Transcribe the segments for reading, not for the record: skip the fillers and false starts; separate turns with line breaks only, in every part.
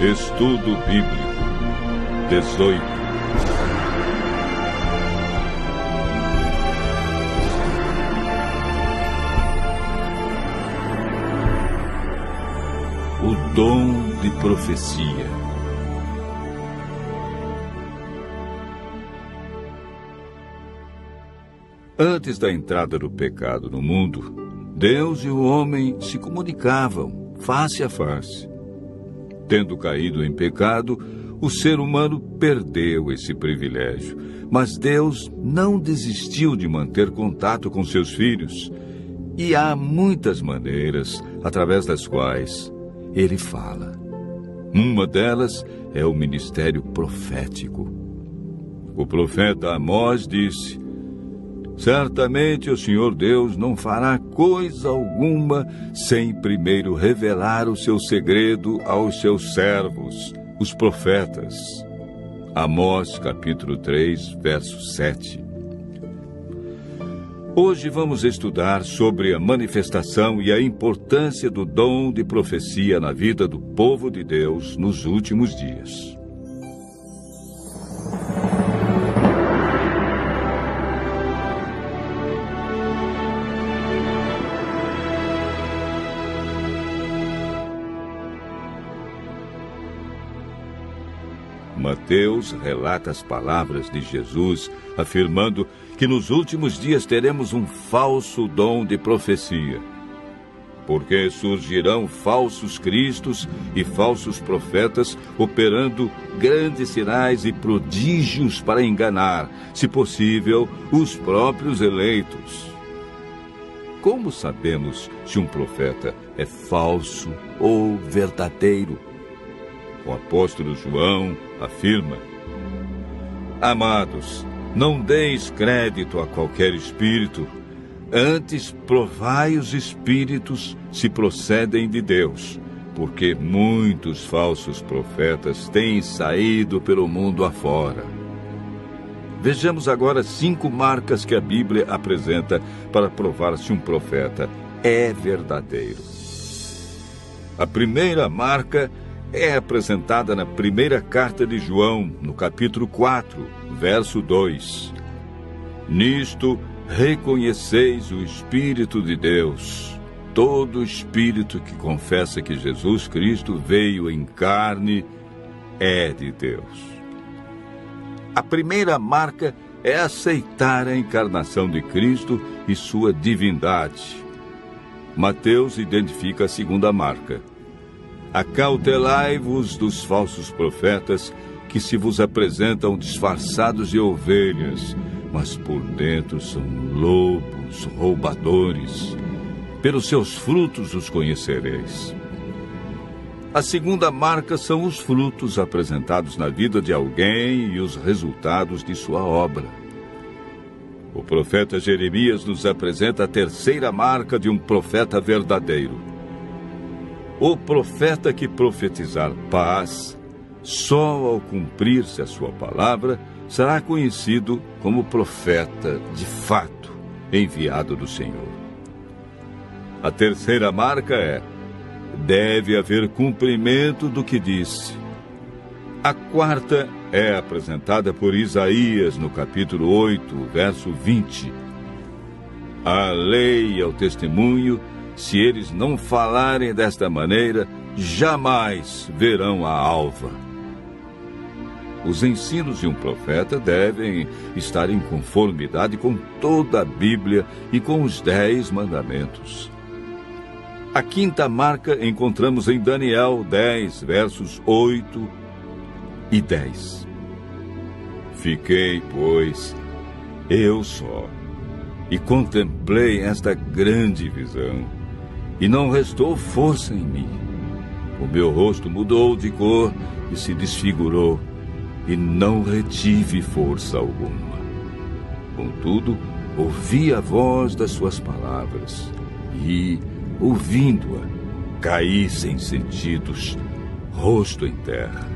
Estudo Bíblico 18. O dom de profecia. Antes da entrada do pecado no mundo, Deus e o homem se comunicavam face a face. Tendo caído em pecado, o ser humano perdeu esse privilégio. Mas Deus não desistiu de manter contato com seus filhos. E há muitas maneiras através das quais Ele fala. Uma delas é o ministério profético. O profeta Amós disse: certamente o Senhor Deus não fará coisa alguma sem primeiro revelar o seu segredo aos seus servos, os profetas. Amós, capítulo 3, verso 7. Hoje vamos estudar sobre a manifestação e a importância do dom de profecia na vida do povo de Deus nos últimos dias. Mateus relata as palavras de Jesus, afirmando que nos últimos dias teremos um falso dom de profecia. Porque surgirão falsos cristos e falsos profetas, operando grandes sinais e prodígios para enganar, se possível, os próprios eleitos. Como sabemos se um profeta é falso ou verdadeiro? O apóstolo João afirma: amados, não deis crédito a qualquer espírito, antes provai os espíritos se procedem de Deus, porque muitos falsos profetas têm saído pelo mundo afora. Vejamos agora 5 marcas que a Bíblia apresenta para provar se um profeta é verdadeiro. A primeira marca é apresentada na primeira carta de João, no capítulo 4, verso 2. Nisto reconheceis o Espírito de Deus. Todo espírito que confessa que Jesus Cristo veio em carne é de Deus. A primeira marca é aceitar a encarnação de Cristo e sua divindade. Mateus identifica a segunda marca: acautelai-vos dos falsos profetas, que se vos apresentam disfarçados de ovelhas, mas por dentro são lobos roubadores. Pelos seus frutos os conhecereis. A segunda marca são os frutos apresentados na vida de alguém e os resultados de sua obra. O profeta Jeremias nos apresenta a terceira marca de um profeta verdadeiro. O profeta que profetizar paz, só ao cumprir-se a sua palavra, será conhecido como profeta de fato, enviado do Senhor. A terceira marca é: deve haver cumprimento do que disse. A quarta é apresentada por Isaías no capítulo 8, verso 20. A lei e ao testemunho, se eles não falarem desta maneira, jamais verão a alva. Os ensinos de um profeta devem estar em conformidade com toda a Bíblia e com os 10 mandamentos. A quinta marca encontramos em Daniel 10, versos 8 e 10. Fiquei, pois, eu só, e contemplei esta grande visão, e não restou força em mim. O meu rosto mudou de cor e se desfigurou, e não retive força alguma. Contudo, ouvi a voz das suas palavras, e, ouvindo-a, caí sem sentidos, rosto em terra.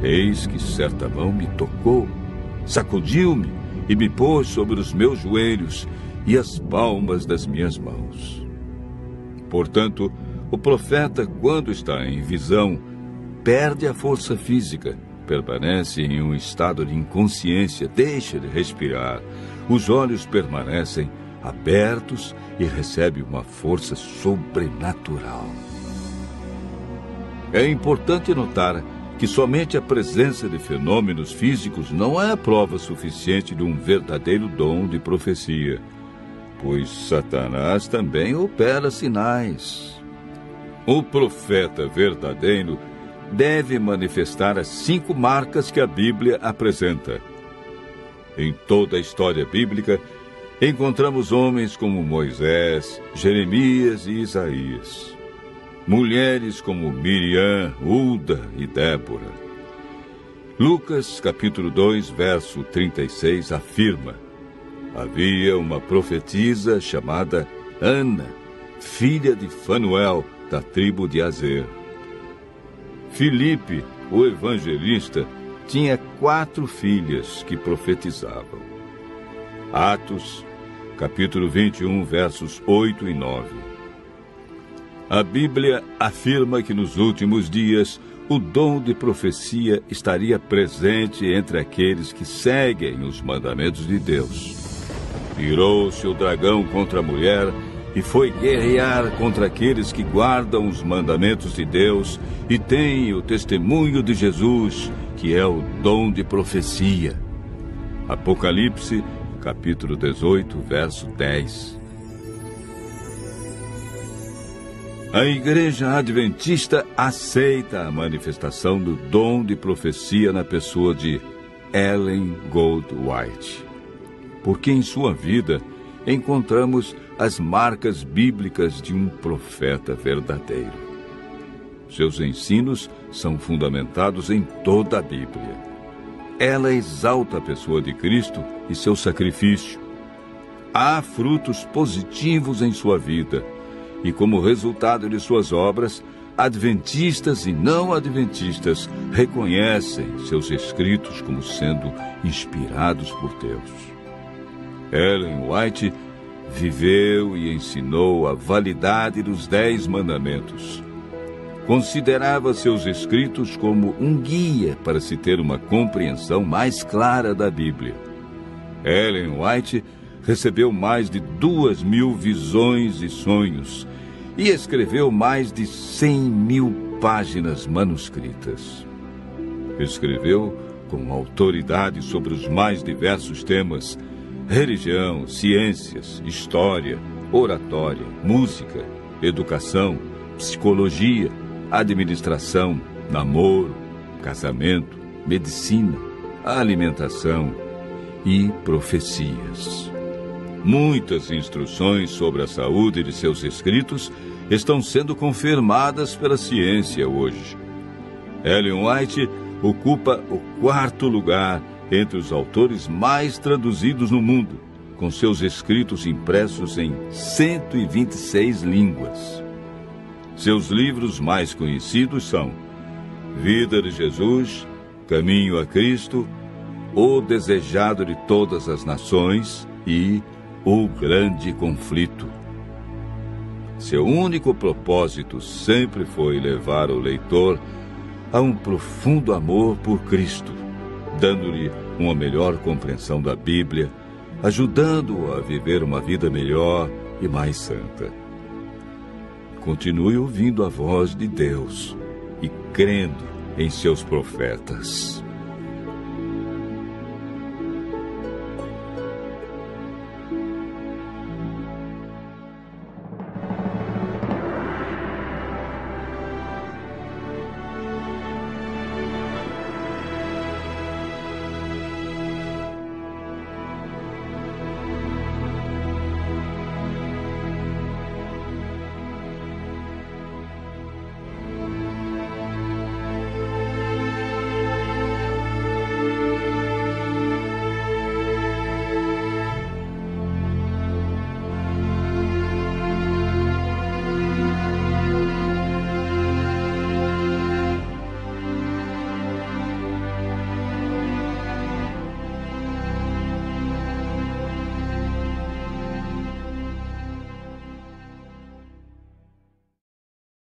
Eis que certa mão me tocou, sacudiu-me e me pôs sobre os meus joelhos e as palmas das minhas mãos. Portanto, o profeta, quando está em visão, perde a força física, permanece em um estado de inconsciência, deixa de respirar, os olhos permanecem abertos e recebe uma força sobrenatural. É importante notar que somente a presença de fenômenos físicos não é prova suficiente de um verdadeiro dom de profecia, pois Satanás também opera sinais. O profeta verdadeiro deve manifestar as 5 marcas que a Bíblia apresenta. Em toda a história bíblica, encontramos homens como Moisés, Jeremias e Isaías. Mulheres como Miriam, Hulda e Débora. Lucas, capítulo 2, verso 36, afirma: havia uma profetisa chamada Ana, filha de Fanuel, da tribo de Azer. Filipe, o evangelista, tinha 4 filhas que profetizavam. Atos, capítulo 21, versos 8 e 9. A Bíblia afirma que nos últimos dias o dom de profecia estaria presente entre aqueles que seguem os mandamentos de Deus. Virou-se o dragão contra a mulher e foi guerrear contra aqueles que guardam os mandamentos de Deus e têm o testemunho de Jesus, que é o dom de profecia. Apocalipse, capítulo 18, verso 10. A Igreja Adventista aceita a manifestação do dom de profecia na pessoa de Ellen Goldwhite, porque em sua vida encontramos as marcas bíblicas de um profeta verdadeiro. Seus ensinos são fundamentados em toda a Bíblia. Ela exalta a pessoa de Cristo e seu sacrifício. Há frutos positivos em sua vida, e como resultado de suas obras, adventistas e não adventistas reconhecem seus escritos como sendo inspirados por Deus. Ellen White viveu e ensinou a validade dos 10 mandamentos. Considerava seus escritos como um guia para se ter uma compreensão mais clara da Bíblia. Ellen White recebeu mais de 2.000 visões e sonhos e escreveu mais de 100.000 páginas manuscritas. Escreveu com autoridade sobre os mais diversos temas: religião, ciências, história, oratória, música, educação, psicologia, administração, namoro, casamento, medicina, alimentação e profecias. Muitas instruções sobre a saúde de seus escritos estão sendo confirmadas pela ciência hoje. Ellen White ocupa o 4º lugar entre os autores mais traduzidos no mundo, com seus escritos impressos em 126 línguas. Seus livros mais conhecidos são Vida de Jesus, Caminho a Cristo, O Desejado de Todas as Nações e O Grande Conflito. Seu único propósito sempre foi levar o leitor a um profundo amor por Cristo, dando-lhe uma melhor compreensão da Bíblia, ajudando-o a viver uma vida melhor e mais santa. Continue ouvindo a voz de Deus e crendo em seus profetas.